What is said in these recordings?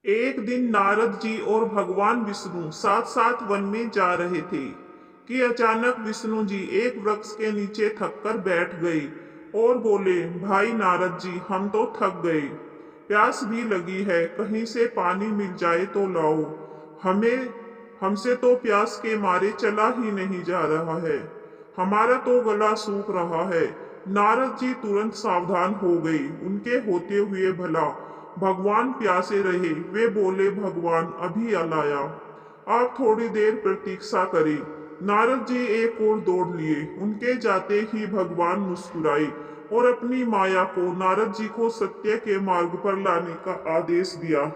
एक दिन नारद जी और भगवान विष्णु साथ साथ वन में जा रहे थे कि अचानक विष्णु जी एक वृक्ष के नीचे थककर बैठ गए और बोले, भाई नारद जी, हम तो थक गए, प्यास भी लगी है, कहीं से पानी मिल जाए तो लाओ। हमें हमसे तो प्यास के मारे चला ही नहीं जा रहा है, हमारा तो गला सूख रहा है। नारद जी तुरंत सावधान हो गई, उनके होते हुए भला भगवान प्यासे रहे। वे बोले, भगवान अभी लाया, आप थोड़ी देर प्रतीक्षा करें। नारद जी एक और दौड़ लिए, उनके जाते ही भगवान मुस्कुराए और अपनी माया को नारद जी को सत्य के मार्ग पर लाने का आदेश दिया।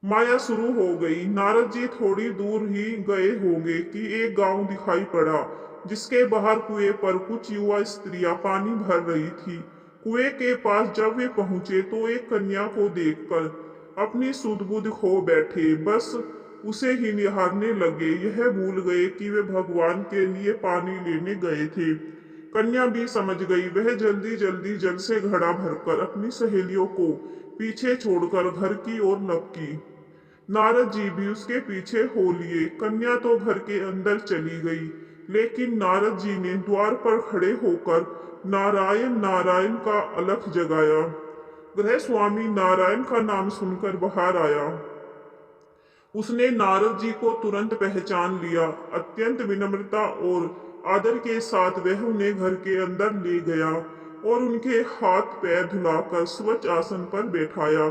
माया शुरू हो गई। नारद जी थोड़ी दूर ही गए होंगे कि एक गांव दिखाई पड़ा, जिसके बाहर कुएं पर कुछ युवा स्त्रियां पानी भर रही थी। कुएं के पास जब वे पहुंचे तो एक कन्या को देखकर अपनी सुध-बुध खो बैठे, बस उसे ही निहारने लगे। यह भूल गए कि वे भगवान के लिए पानी लेने गए थे। कन्या भी समझ गई। वह जल्दी जल्दी जल से घड़ा भरकर अपनी सहेलियों को पीछे छोड़कर घर की ओर लपकी। नारद जी भी उसके पीछे हो लिए। कन्या तो घर के अंदर चली गई, लेकिन नारद जी ने द्वार पर खड़े होकर नारायण नारायण का अलख जगाया। गृह स्वामी नारायण का नाम सुनकर बाहर आया। उसने नारद जी को तुरंत पहचान लिया। अत्यंत विनम्रता और आदर के साथ वह उन्हें घर के अंदर ले गया और उनके हाथ पैर धुलाकर स्वच्छ आसन पर बैठाया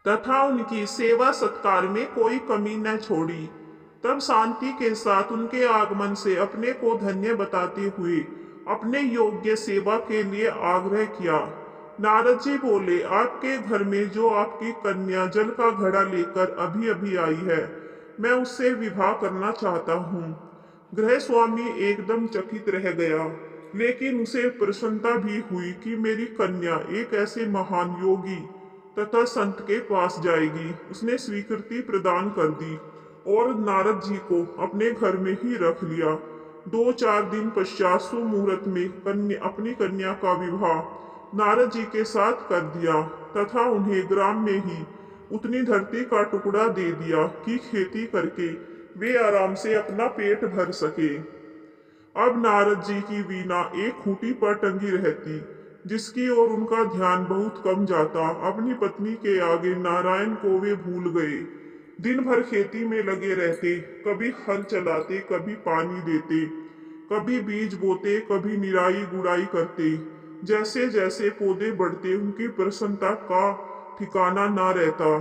तथा उनकी सेवा सत्कार में कोई कमी न छोड़ी। तब शांति के साथ उनके आगमन से अपने को धन्य बताते हुए अपने योग्य सेवा के लिए आग्रह किया। नारद जी बोले, आपके घर में जो आपकी कन्या जल का घड़ा लेकर अभी अभी आई है, मैं उससे विवाह करना चाहता हूँ। गृह स्वामी एकदम चकित रह गया, लेकिन उसे प्रसन्नता भी हुई कि मेरी कन्या एक ऐसे महान योगी तथा संत के पास जाएगी। उसने स्वीकृति प्रदान कर दी और नारद जी को अपने घर में ही रख लिया। 2-4 दिन पश्चात सुमुहूर्त में अपनी कन्या का विवाह नारद जी के साथ कर दिया तथा उन्हें ग्राम में ही उतनी धरती का टुकड़ा दे दिया कि खेती करके वे आराम से अपना पेट भर सके। अब नारद जी की वीणा एक खूंटी पर टंगी रहती, जिसकी ओर उनका ध्यान बहुत कम जाता। अपनी पत्नी के आगे नारायण को वे भूल गए। दिन भर खेती में लगे रहते, कभी हल चलाते, कभी पानी देते, कभी बीज बोते, कभी निराई गुड़ाई करते। जैसे जैसे पौधे बढ़ते, उनकी प्रसन्नता का ठिकाना ना रहता।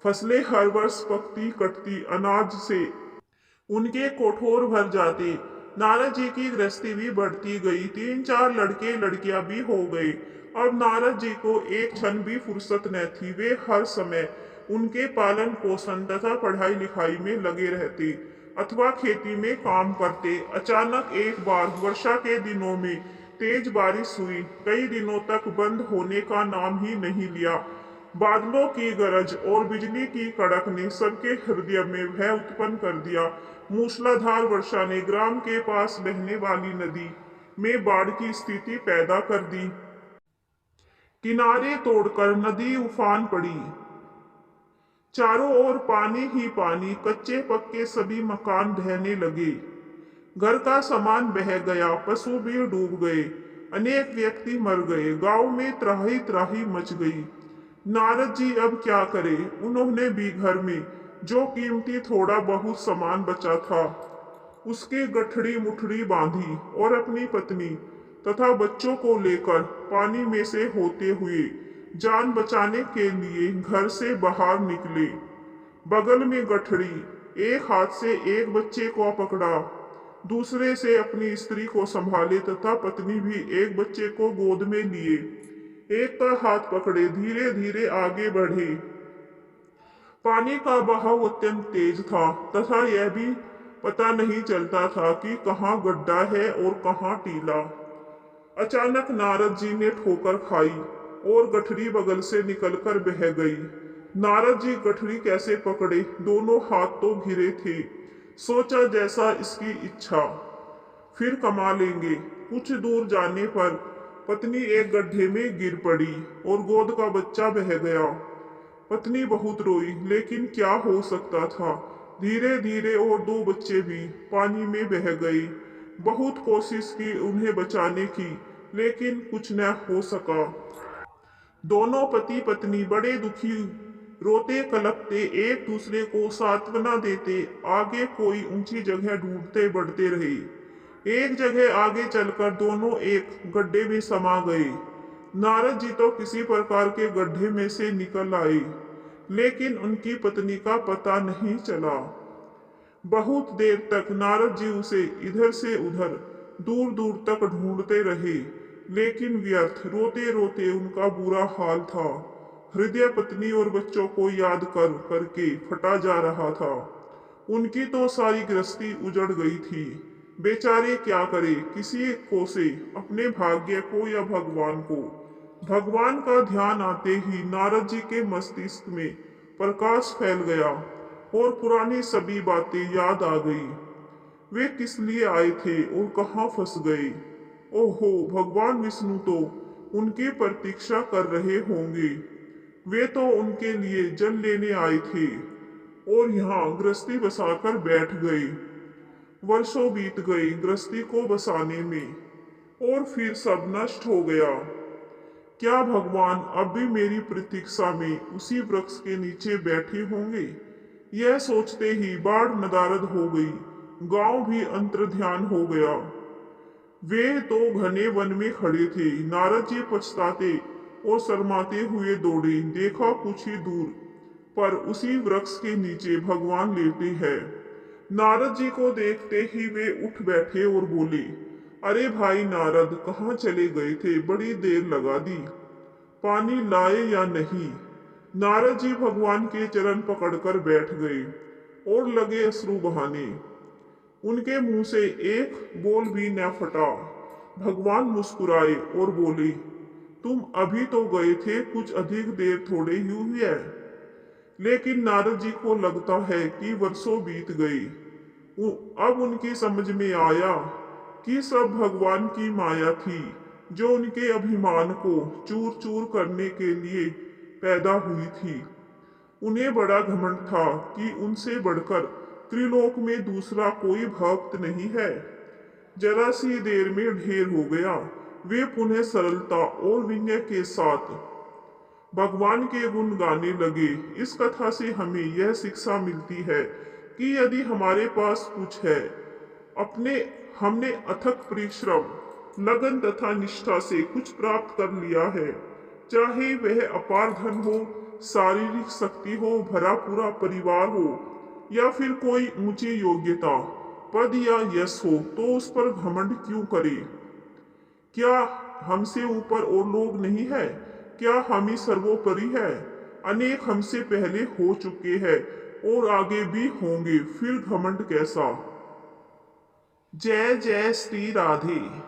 फसलें हर वर्ष पकती कटती, अनाज से उनके कोठोर भर जाते। नारद जी की गृहस्थी भी बढ़ती गई। 3-4 लड़के लड़कियां भी हो गए। अब नारद जी को एक क्षण भी फुर्सत न थी। वे हर समय उनके पालन पोषण तथा पढ़ाई लिखाई में लगे रहते अथवा खेती में काम करते। अचानक एक बार वर्षा के दिनों में तेज बारिश हुई। कई दिनों तक बंद होने का नाम ही नहीं लिया। बादलों की गरज और बिजली की कड़क ने सबके हृदय में भय उत्पन्न कर दिया। मूसलाधार वर्षा ने ग्राम के पास बहने वाली नदी में बाढ़ की स्थिति पैदा कर दी। किनारे तोड़कर नदी उफान पड़ी। चारों ओर पानी ही पानी, कच्चे पक्के सभी मकान ढहने लगे। घर का सामान बह गया, पशु भी डूब गए, अनेक व्यक्ति मर गए। गांव में त्राही त्राही मच गई। नारद जी अब क्या करें? उन्होंने भी घर में जो कीमती थोड़ा बहुत सामान बचा था, उसकी गठड़ी मुठड़ी बांधी और अपनी पत्नी तथा बच्चों को लेकर पानी में से होते हुए जान बचाने के लिए घर से बाहर निकले। बगल में गठड़ी, एक हाथ से एक बच्चे को पकड़ा, दूसरे से अपनी स्त्री को संभाले तथा पत्नी भी एक बच्चे को गोद में लिए। एक का हाथ पकड़े धीरे धीरे आगे बढ़े। पानी का बहाव अत्यंत तेज था तथा यह भी पता नहीं चलता था कि कहाँ गड्ढा है और कहाँ टीला। अचानक नारद जी ने ठोकर खाई और गठरी बगल से निकलकर बह गई। नारद जी गठरी कैसे पकड़े? दोनों हाथ तो घिरे थे। सोचा, जैसा इसकी इच्छा, फिर कमा लेंगे। कुछ दूर जाने पर पत्नी एक गड्ढे में गिर पड़ी और गोद का बच्चा बह गया। पत्नी बहुत रोई, लेकिन क्या हो सकता था। धीरे धीरे और दो बच्चे भी पानी में बह गए। बहुत कोशिश की उन्हें बचाने की, लेकिन कुछ न हो सका। दोनों पति पत्नी बड़े दुखी, रोते कलपते एक दूसरे को सांत्वना देते आगे कोई ऊंची जगह ढूंढते बढ़ते रहे। एक जगह आगे चलकर दोनों एक गड्ढे में समा गए। नारद जी तो किसी प्रकार के गड्ढे में से निकल आए, लेकिन उनकी पत्नी का पता नहीं चला। बहुत देर तक नारद जी उसे इधर से उधर दूर दूर तक ढूंढते रहे, लेकिन व्यर्थ। रोते रोते उनका बुरा हाल था। हृदय पत्नी और बच्चों को याद कर करके फटा जा रहा था। उनकी तो सारी गृहस्थी उजड़ गई थी। बेचारे क्या करे, किसी को से अपने भाग्य को या भगवान को। भगवान का ध्यान आते ही नारद जी के मस्तिष्क में प्रकाश फैल गया और पुरानी सभी बातें याद आ गई। वे किस लिए आए थे और कहाँ फंस गए। ओहो, भगवान विष्णु तो उनकी प्रतीक्षा कर रहे होंगे। वे तो उनके लिए जल लेने आए थे और यहाँ गृहस्थी बसाकर बैठ गए। वर्षों बीत गए गृहस्थी को बसाने में, और फिर सब नष्ट हो गया। क्या भगवान अब भी मेरी प्रतीक्षा में उसी वृक्ष के नीचे बैठे होंगे। यह सोचते ही बाढ़ नदारद हो गई। गांव भी अंतर्ध्यान हो गया। वे तो घने वन में खड़े थे। नारद जी पछताते और शर्माते हुए दौड़े। देखा कुछ ही दूर पर उसी वृक्ष के नीचे भगवान लेटे हैं। नारद जी को देखते ही वे उठ बैठे और बोले, अरे भाई नारद, कहाँ चले गए थे, बड़ी देर लगा दी। पानी लाए या नहीं। नारद जी भगवान के चरण पकड़कर बैठ गए और लगे अश्रु बहाने। उनके मुंह से एक बोल भी न फटा। भगवान मुस्कुराए और बोले, तुम अभी तो गए थे, कुछ अधिक देर थोड़े ही हुई है। लेकिन नारद जी को लगता है कि वर्षों बीत गई। अब उनकी समझ में आया कि सब भगवान की माया थी, जो उनके अभिमान को चूर चूर करने के लिए पैदा हुई थी। उन्हें बड़ा घमंड था कि उनसे बढ़कर त्रिलोक में दूसरा कोई भक्त नहीं है। जरा सी देर में ढेर हो गया। वे पुनः सरलता और विनय के साथ भगवान के गुण गाने लगे। इस कथा से हमें यह शिक्षा मिलती है कि यदि हमारे पास कुछ है, अपने हमने अथक परिश्रम, लगन तथा निष्ठा से कुछ प्राप्त कर लिया है, चाहे वह अपार धन हो, शारीरिक शक्ति हो, भरा पूरा परिवार हो, या फिर कोई ऊंची योग्यता, पद या यश हो, तो उस पर घमंड क्यों करे। क्या हमसे ऊपर और लोग नहीं है? क्या हम ही सर्वोपरि है? अनेक हमसे पहले हो चुके हैं और आगे भी होंगे, फिर घमंड कैसा। जय जय श्री राधे।